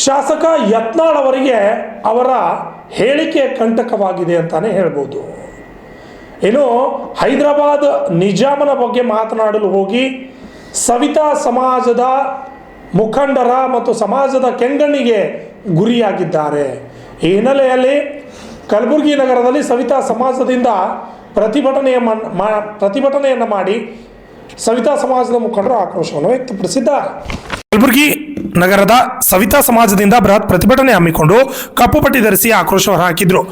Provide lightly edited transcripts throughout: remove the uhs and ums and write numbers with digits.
ಶಾಸಕ ಯತ್ನಾಳ್ ಅವರಿಗೆ ಅವರ ಹೇಳಿಕೆ ಕಂಟಕವಾಗಿದೆ ಅಂತಾನೆ ಹೇಳ್ಬೋದು. ಏನು ಹೈದರಾಬಾದ್ ನಿಜಾಮನ ಬಗ್ಗೆ ಮಾತನಾಡಲು ಹೋಗಿ ಸವಿತಾ ಸಮಾಜದ ಮುಖಂಡರ ಮತ್ತು ಸಮಾಜದ ಕೆಂಗಣ್ಣಿಗೆ ಗುರಿಯಾಗಿದ್ದಾರೆ. ಈ ಹಿನ್ನೆಲೆಯಲ್ಲಿ ಕಲಬುರಗಿ ನಗರದಲ್ಲಿ ಸವಿತಾ ಸಮಾಜದಿಂದ ಪ್ರತಿಭಟನೆಯನ್ನು ಮಾಡಿ ಸವಿತಾ ಸಮಾಜದ ಮುಖಂಡರು ಆಕ್ರೋಶವನ್ನು ವ್ಯಕ್ತಪಡಿಸಿದ್ದಾರೆ. ಕಲಬುರಗಿ ನಗರದ ಸವಿತಾ ಸಮಾಜದಿಂದ ಬೃಹತ್ ಪ್ರತಿಭಟನೆ ಹಮ್ಮಿಕೊಂಡು ಕಪ್ಪು ಪಟ್ಟಿ ಧರಿಸಿ ಆಕ್ರೋಶ ಹೊರಹಾಕಿದ್ರು.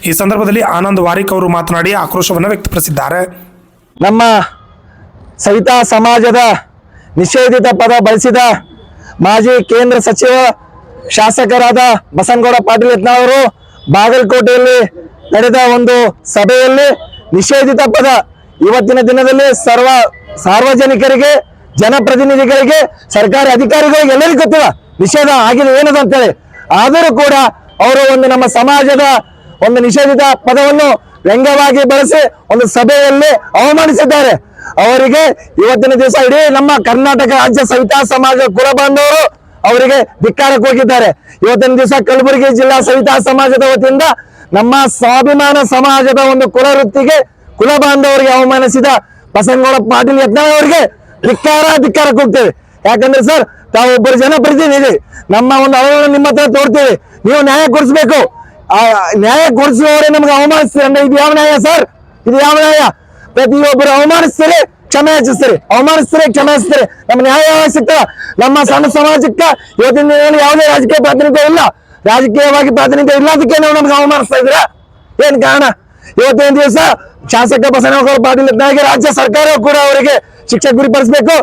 ಈ ಸಂದರ್ಭದಲ್ಲಿ ಆನಂದ್ ವಾರಿಕ್ ಅವರು ಮಾತನಾಡಿ ಆಕ್ರೋಶವನ್ನು ವ್ಯಕ್ತಪಡಿಸಿದ್ದಾರೆ. ನಮ್ಮ ಸವಿತಾ ಸಮಾಜದ ನಿಷೇಧಿತ ಪದ ಬಳಸಿದ ಮಾಜಿ ಕೇಂದ್ರ ಸಚಿವ ಶಾಸಕರಾದ ಬಸನಗೌಡ ಪಾಟೀಲ್ ಯತ್ನಾಳ್ ಅವರು ಬಾಗಲಕೋಟೆಯಲ್ಲಿ ನಡೆದ ಒಂದು ಸಭೆಯಲ್ಲಿ ನಿಷೇಧಿತ ಪದ ಇವತ್ತಿನ ದಿನದಲ್ಲಿ ಸಾರ್ವಜನಿಕರಿಗೆ, ಜನಪ್ರತಿನಿಧಿಗಳಿಗೆ, ಸರ್ಕಾರಿ ಅಧಿಕಾರಿಗಳಿಗೆ ಎಲ್ಲರಿಗೂ ಗೊತ್ತಿಲ್ಲ ನಿಷೇಧ ಆಗಿದೆ ಏನದು ಅಂತೇಳಿ. ಆದರೂ ಕೂಡ ಅವರು ಒಂದು ನಮ್ಮ ಸಮಾಜದ ಒಂದು ನಿಷೇಧಿತ ಪದವನ್ನು ವ್ಯಂಗ್ಯವಾಗಿ ಬಳಸಿ ಒಂದು ಸಭೆಯಲ್ಲಿ ಅವಮಾನಿಸಿದ್ದಾರೆ. ಅವರಿಗೆ ಇವತ್ತಿನ ದಿವಸ ಇಡೀ ನಮ್ಮ ಕರ್ನಾಟಕ ರಾಜ್ಯ ಸವಿತಾ ಸಮಾಜ ಕುಲ ಬಾಂಧವರು ಅವರಿಗೆ ಧಿಕ್ಕಾರಕ್ಕೆ ಹೋಗಿದ್ದಾರೆ. ಇವತ್ತಿನ ದಿವಸ ಕಲಬುರಗಿ ಜಿಲ್ಲಾ ಸವಿತಾ ಸಮಾಜದ ವತಿಯಿಂದ ನಮ್ಮ ಸ್ವಾಭಿಮಾನ ಸಮಾಜದ ಒಂದು ಕುಲ ವೃತ್ತಿಗೆ, ಕುಲ ಬಾಂಧವರಿಗೆ ಅವಮಾನಿಸಿದ ಬಸನಗೌಡ ಪಾಟೀಲ್ ಯತ್ನಾಳ್ ಅವರಿಗೆ ಧಿಕ್ಕಾರಕ್ಕೆ ಹೋಗ್ತೇವೆ. ಯಾಕಂದ್ರೆ ಸರ್, ತಾವೊಬ್ಬರು ಜನಪ್ರತಿನಿಧಿ, ನಮ್ಮ ಒಂದು ಅವರನ್ನು ನಿಮ್ಮ ಹತ್ರ ತೋರ್ತೀವಿ, ನೀವು ನ್ಯಾಯ ಕೊಡಿಸ್ಬೇಕು. ನ್ಯಾಯ ಕೊಡಿಸುವವರೇ ನಮ್ಗೆ ಅವಮಾನಿಸ್ತೀರಿ ಅಂದ್ರೆ ಇದು ಯಾವ ನ್ಯಾಯ ಸರ್? ಇದು ಯಾವ ನ್ಯಾಯ? ಪ್ರತಿಯೊಬ್ಬರು ಅವಮಾನಿಸ್ತೀರಿ, ಕ್ಷಮೆ ಯಾಚಿಸ್ತೀರಿ, ಅವಮಾನಿಸ್ತೀರಿ, ಕ್ಷಮೆ ಯಾಚಿಸ್ತೀರಿ. ನಮ್ಮ ನ್ಯಾಯ ಸಿಗ್ತದ? ನಮ್ಮ ಸಣ್ಣ ಸಮಾಜಕ್ಕೆ ಇವತ್ತಿನ ದಿನದಲ್ಲಿ ಯಾವುದೇ ರಾಜಕೀಯ ಪ್ರಾತಿನಿಧ್ಯ ಇಲ್ಲ, ರಾಜಕೀಯವಾಗಿ ಪ್ರಾತಿನಿಧ್ಯ ಇಲ್ಲ, ಅದಕ್ಕೆ ನಾವು ನಮ್ಗೆ ಅವಮಾನಿಸ್ತಾ ಇದ್ದೀರಾ? ಏನ್ ಕಾರಣ? ಇವತ್ತಿನ ದಿವಸ ಶಾಸಕ ಬಸನಗೌಡ ಪಾಟೀಲ್ ಯತ್ನಾಳ್ಗೆ ರಾಜ್ಯ ಸರ್ಕಾರ ಕೂಡ ಅವರಿಗೆ ಶಿಕ್ಷೆ ಗುರಿಪಡಿಸಬೇಕು,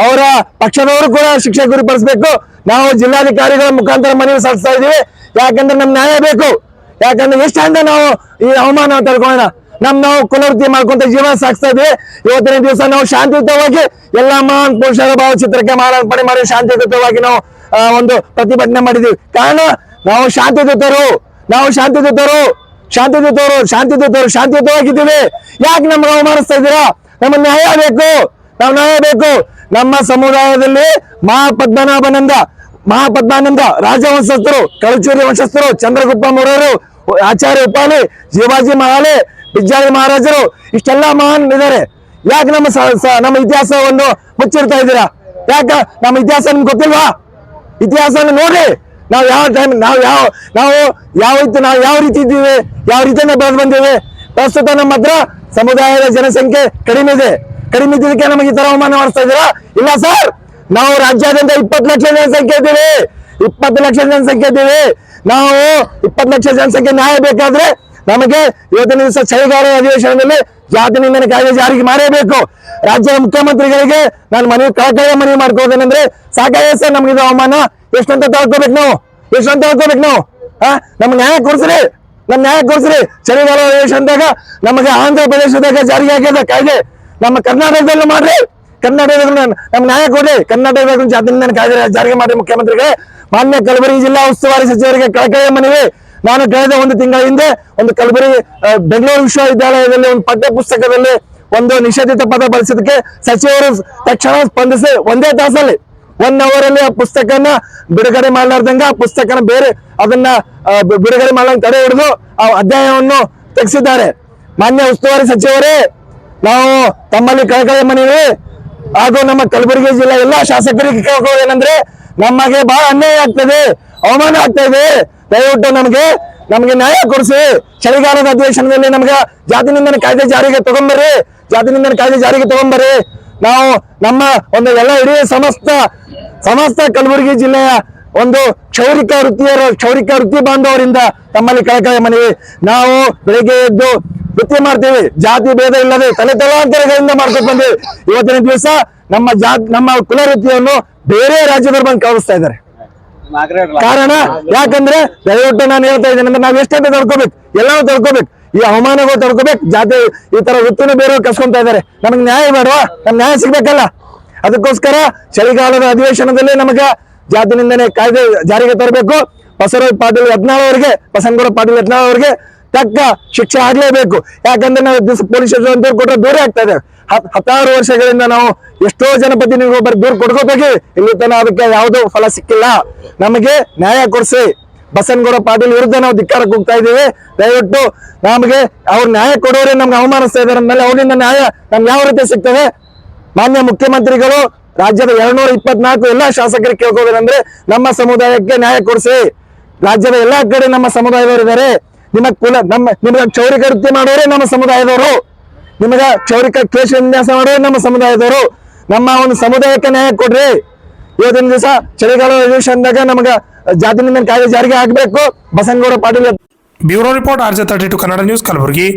ಅವರ ಪಕ್ಷದವರು ಕೂಡ ಶಿಕ್ಷೆ ಗುರಿಪಡಿಸಬೇಕು. ನಾವು ಜಿಲ್ಲಾಧಿಕಾರಿಗಳ ಮುಖಾಂತರ ಮನವಿ ಸಲ್ಲಿಸ್ತಾ ಇದೀವಿ. ಯಾಕಂದ್ರೆ ನಮ್ ನ್ಯಾಯ ಬೇಕು. ಯಾಕಂದ್ರೆ ಎಷ್ಟಂತ ನಾವು ಈ ಅವಮಾನ ತಡ್ಕೊಳ್ಳೋಣ, ನಾವು ಕುಲವೃತ್ತಿ ಮಾಡ್ಕೊಂತ ಜೀವನ ಸಾಗಿಸ್ತಾ ಇದ್ವಿ. ಇವತ್ತಿನ ದಿವಸ ನಾವು ಶಾಂತಿಯುತವಾಗಿ ಎಲ್ಲಾ ಮಹಾನ್ ಪುರುಷರ ಭಾವಚಿತ್ರಕ್ಕೆ ಮಾಲಾರ್ಪಣೆ ಮಾಡಿ ಶಾಂತಿಯುತವಾಗಿ ನಾವು ಒಂದು ಪ್ರತಿಭಟನೆ ಮಾಡಿದೀವಿ. ಕಾರಣ ನಾವು ಶಾಂತಿಯುತವಾಗಿದ್ದೀವಿ. ಯಾಕೆ ನಮ್ಗೆ ಅವಮಾನಿಸ್ತಾ ಇದ್ದೀರಾ? ನಮ್ಮ ನ್ಯಾಯ ಬೇಕು, ನ್ಯಾಯ ಬೇಕು. ನಮ್ಮ ಸಮುದಾಯದಲ್ಲಿ ಮಹಾಪದ್ಮಾನಂದ ರಾಜವಂಶಸ್ಥರು, ಕಳಚೂರಿ ವಂಶಸ್ಥರು, ಚಂದ್ರಗುಪ್ತ ಮೊರೆಯರು, ಆಚಾರ್ಯ ಉಪಾಲಿ, ಶಿವಾಜಿ ಮಹಾಲೆ, ಬಿಜ್ಜಾಳಿ ಮಹಾರಾಜರು, ಇಷ್ಟೆಲ್ಲ ಮಹಾನ್ ಇದ್ದಾರೆ. ಯಾಕೆ ನಮ್ಮ ಇತಿಹಾಸವನ್ನು ಮುಚ್ಚಿಡ್ತಾ ಇದ್ದೀರಾ? ಯಾಕ ನಮ್ಮ ಇತಿಹಾಸ ನಿಮ್ಗೆ ಗೊತ್ತಿಲ್ವಾ? ಇತಿಹಾಸನ ನೋಡ್ರಿ. ನಾವು ಯಾವ ಟೈಮ್ ಯಾವ ರೀತಿ ಇದ್ದೀವಿ, ಯಾವ ರೀತಿಯನ್ನ ಬೆಳೆದು ಬಂದಿವೆ. ಪ್ರಸ್ತುತ ನಮ್ಮ ಹತ್ರ ಸಮುದಾಯದ ಜನಸಂಖ್ಯೆ ಕಡಿಮೆ ಇದ್ದಕ್ಕೆ ನಮಗೆ ಈ ತರ ಅವಮಾನ ಮಾಡಿಸ್ತಾ ಇದ್ದೀರಾ? ಇಲ್ಲ ಸರ್, ನಾವು ರಾಜ್ಯಾದ್ಯಂತ 20 ಲಕ್ಷ ಜನಸಂಖ್ಯೆ ಇದ್ದೀವಿ. 20 ಲಕ್ಷ ಜನಸಂಖ್ಯೆ ಇದ್ದೀವಿ. ನಾವು 20 ಲಕ್ಷ ಜನಸಂಖ್ಯೆ ನ್ಯಾಯ ಬೇಕಾದ್ರೆ ನಮಗೆ ಇವತ್ತಿನ ದಿವಸ ಚಳಿಗಾಲ ಅಧಿವೇಶನದಲ್ಲಿ ಜಾತಿ ನಿಂದನೆ ಕಾಯ್ದೆ ಜಾರಿಗೆ ಮಾಡಲೇಬೇಕು. ರಾಜ್ಯದ ಮುಖ್ಯಮಂತ್ರಿಗಳಿಗೆ ನಾನು ಕಳಕಳಿಯ ಮನವಿ ಮಾಡ್ಕೋದೇನೆಂದ್ರೆ, ಸಾಕಾಗಿದೆ ಸರ್ ನಮ್ಗೆ ಇದು ಅವಮಾನ. ಎಷ್ಟಂತ ತಳ್ಕೋಬೇಕು ನಾವು? ನಮ್ಗೆ ನ್ಯಾಯ ಕೊಡ್ಸ್ರಿ. ಚಳಿಗಾಲ ಅಧಿವೇಶನದಾಗ ನಮಗೆ ಆಂಧ್ರ ಪ್ರದೇಶದಾಗ ಜಾರಿಗೆ ಆಗ್ಯದ ಕಾಯ್ದೆ, ನಮ್ಮ ಕರ್ನಾಟಕದಲ್ಲೂ ಮಾಡ್ರಿ. ಕರ್ನಾಟಕದಾಗ ನಮ್ಗೆ ನ್ಯಾಯ ಕೊಡ್ರಿ. ಕರ್ನಾಟಕದಾಗ ಜಾತಿ ನಿಂದನೆ ಕಾಯ್ದೆ ಜಾರಿಗೆ ಮಾಡಿ ಮುಖ್ಯಮಂತ್ರಿಗೆ. ಮಾನ್ಯ ಕಲಬುರಗಿ ಜಿಲ್ಲಾ ಉಸ್ತುವಾರಿ ಸಚಿವರಿಗೆ ಕಳಕಳಿಯ ಮನವಿ. ನಾನು ಕಳೆದ ಒಂದು ತಿಂಗಳ ಹಿಂದೆ ಒಂದು ಕಲಬುರಗಿ ಬೆಂಗಳೂರು ವಿಶ್ವವಿದ್ಯಾಲಯದಲ್ಲಿ ಒಂದು ಪಠ್ಯ ಪುಸ್ತಕದಲ್ಲಿ ಒಂದು ನಿಷೇಧಿತ ಪದ ಬಳಸಿದಕ್ಕೆ ಸಚಿವರು ತಕ್ಷಣ ಸ್ಪಂದಿಸಿ ಒಂದೇ ತಾಸಲ್ಲಿ 1 ಅವರಲ್ಲಿ ಆ ಪುಸ್ತಕನ ಬಿಡುಗಡೆ ಮಾಡಲಾರ್ದಂಗ ಪುಸ್ತಕನ ಅದನ್ನ ಬಿಡುಗಡೆ ಮಾಡಲಾರ್ದಂಗ ತಡೆ ಹಿಡಿದು ಆ ಅಧ್ಯಾಯವನ್ನು ತೆಗೆಸಿದ್ದಾರೆ. ಮಾನ್ಯ ಉಸ್ತುವಾರಿ ಸಚಿವರೇ, ನಾವು ತಮ್ಮಲ್ಲಿ ಕಳಕಳಿಯ ಮನವಿ, ಹಾಗೂ ನಮ್ಮ ಕಲಬುರಗಿ ಜಿಲ್ಲೆ ಎಲ್ಲಾ ಶಾಸಕರಿಗೆ ಕೇಳ್ಕೊಳ್ಳೋದು ಏನಂದ್ರೆ ನಮಗೆ ಬಹಳ ಅನ್ಯಾಯ ಆಗ್ತದೆ, ಅವಮಾನ ಆಗ್ತಾ ಇದೆ. ದಯವಿಟ್ಟು ನಮಗೆ ನ್ಯಾಯ ಕೊಡಿಸಿ. ಚಳಿಗಾಲದ ಅಧಿವೇಶನದಲ್ಲಿ ನಮ್ಗೆ ಜಾತಿ ನಿಂದನೆ ಕಾಯ್ದೆ ಜಾರಿಗೆ ತಗೊಂಬರ್ರಿ, ಜಾತಿ ನಿಂದನೆ ಕಾಯ್ದೆ ಜಾರಿಗೆ ತಗೊಂಬರ್ರಿ. ನಾವು ನಮ್ಮ ಒಂದು ಎಲ್ಲ ಇಡೀ ಸಮಸ್ತ ಕಲಬುರಗಿ ಜಿಲ್ಲೆಯ ಒಂದು ಕ್ಷೌರಿಕ ವೃತ್ತಿ ಬಾಂಧವರಿಂದ ತಮ್ಮಲ್ಲಿ ಕಳಕಳಿ ಮನವಿ. ನಾವು ಬೆಳಿಗ್ಗೆ ಎದ್ದು ವೃತ್ತಿ ಮಾಡ್ತೀವಿ, ಜಾತಿ ಭೇದ ಇಲ್ಲದೆ ತಲೆತಲಾಂತರಗಳಿಂದ ಮಾಡ್ಕೊಂಡು ಬಂದಿವಿ. ಇವತ್ತಿನ ದಿವಸ ನಮ್ಮ ಕುಲ ವೃತ್ತಿಯನ್ನು ಬೇರೆ ರಾಜ್ಯದವರು ಬಂದು ಕಳಿಸ್ತಾ ಇದ್ದಾರೆ. ಕಾರಣ ಯಾಕಂದ್ರೆ ದಯವಿಟ್ಟು ನಾನು ಹೇಳ್ತಾ ಇದ್ದೇನೆ ಅಂದ್ರೆ ನಾವ್ ಎಷ್ಟೇ ತಡ್ಕೋಬೇಕು, ಎಲ್ಲಾನು ತಡ್ಕೋಬೇಕು, ಈ ಅವಮಾನಗಳು ತಡ್ಕೋಬೇಕು. ಜಾತಿ ಈ ತರ ವೃತ್ತಿನ ಬೇರೆ ಕಸ್ಕೊಂತ ಇದ್ದಾರೆ. ನಮಗೆ ನ್ಯಾಯ ಬೇಡವಾ? ನಮ್ ನ್ಯಾಯ ಸಿಗ್ಬೇಕಲ್ಲ. ಅದಕ್ಕೋಸ್ಕರ ಚಳಿಗಾಲದ ಅಧಿವೇಶನದಲ್ಲಿ ನಮಗ ಜಾತಿ ನಿಂದನೆ ಕಾಯ್ದೆ ಜಾರಿಗೆ ತರಬೇಕು. ಬಸವರಾಜ್ ಪಾಟೀಲ್ ಯತ್ನಾಳ್ ಅವರಿಗೆ, ಬಸನಗೌಡ ಪಾಟೀಲ್ ಯತ್ನಾಳ್ ಅವರಿಗೆ ತಕ್ಕ ಶಿಕ್ಷೆ ಆಗ್ಲೇಬೇಕು. ಯಾಕಂದ್ರೆ ನಾವು ಪೊಲೀಸ್ ಸ್ಟೇಷನ್ ಕೊಟ್ಟರೆ ದೂರ ಆಗ್ತಾ ಇದೆ. 10 ವರ್ಷಗಳಿಂದ ನಾವು ಎಷ್ಟೋ ಜನಪ್ರತಿನಿಧಿಗಳು ದೂರ ಕೊಡ್ಕೋಬೇಕು, ಇಲ್ಲಿ ತನ ಅದಕ್ಕೆ ಯಾವುದೋ ಫಲ ಸಿಕ್ಕಿಲ್ಲ. ನಮಗೆ ನ್ಯಾಯ ಕೊಡಿಸಿ. ಬಸನಗೌಡ ಪಾಟೀಲ್ ವಿರುದ್ಧ ನಾವು ಧಿಕ್ಕಾರಕ್ಕೆ ಹೋಗ್ತಾ ಇದ್ದೀವಿ. ದಯವಿಟ್ಟು ನಮಗೆ ಅವ್ರು ನ್ಯಾಯ ಕೊಡೋರೆ ನಮ್ಗೆ ಅವಮಾನಿಸ್ತಾ ಇದ್ದಾರೆ ಅಂದ್ಮೇಲೆ ಅವರಿಂದ ನ್ಯಾಯ ನಮ್ಗೆ ಯಾವ ರೀತಿ ಸಿಗ್ತದೆ? ಮಾನ್ಯ ಮುಖ್ಯಮಂತ್ರಿಗಳು ರಾಜ್ಯದ 224 ಎಲ್ಲಾ ಶಾಸಕರಿಗೆ ಕೇಳ್ಕೋಬೇಕಂದ್ರೆ ನಮ್ಮ ಸಮುದಾಯಕ್ಕೆ ನ್ಯಾಯ ಕೊಡಿಸಿ. ರಾಜ್ಯದ ಎಲ್ಲಾ ಕಡೆ ನಮ್ಮ ಸಮುದಾಯದವರು ಇದ್ದಾರೆ. ನಿಮಗೆ ಕ್ಷೌರಿಕ ವೃತ್ತಿ ಮಾಡೋರೆ ನಮ್ಮ ಸಮುದಾಯದವರು, ನಿಮಗೆ ಕ್ಷೌರಿಕ ಕೇಶ ವಿನ್ಯಾಸ ಮಾಡೋರೆ ನಮ್ಮ ಸಮುದಾಯದವರು. ನಮ್ಮ ಒಂದು ಸಮುದಾಯಕ್ಕೆ ನ್ಯಾಯ ಕೊಡ್ರಿ. ಇವತ್ತಿನ ದಿವಸ ಚಳಿಗಾಲದ ಅಧಿವೇಶನದಾಗ ನಮಗ ಜಾತಿ ನಿಂದನೆ ಕಾಯ್ದೆ ಜಾರಿಗೆ ಆಗ್ಬೇಕು. Basanagouda Patil. Bureau report RJ32 Kannada news, Kalaburagi.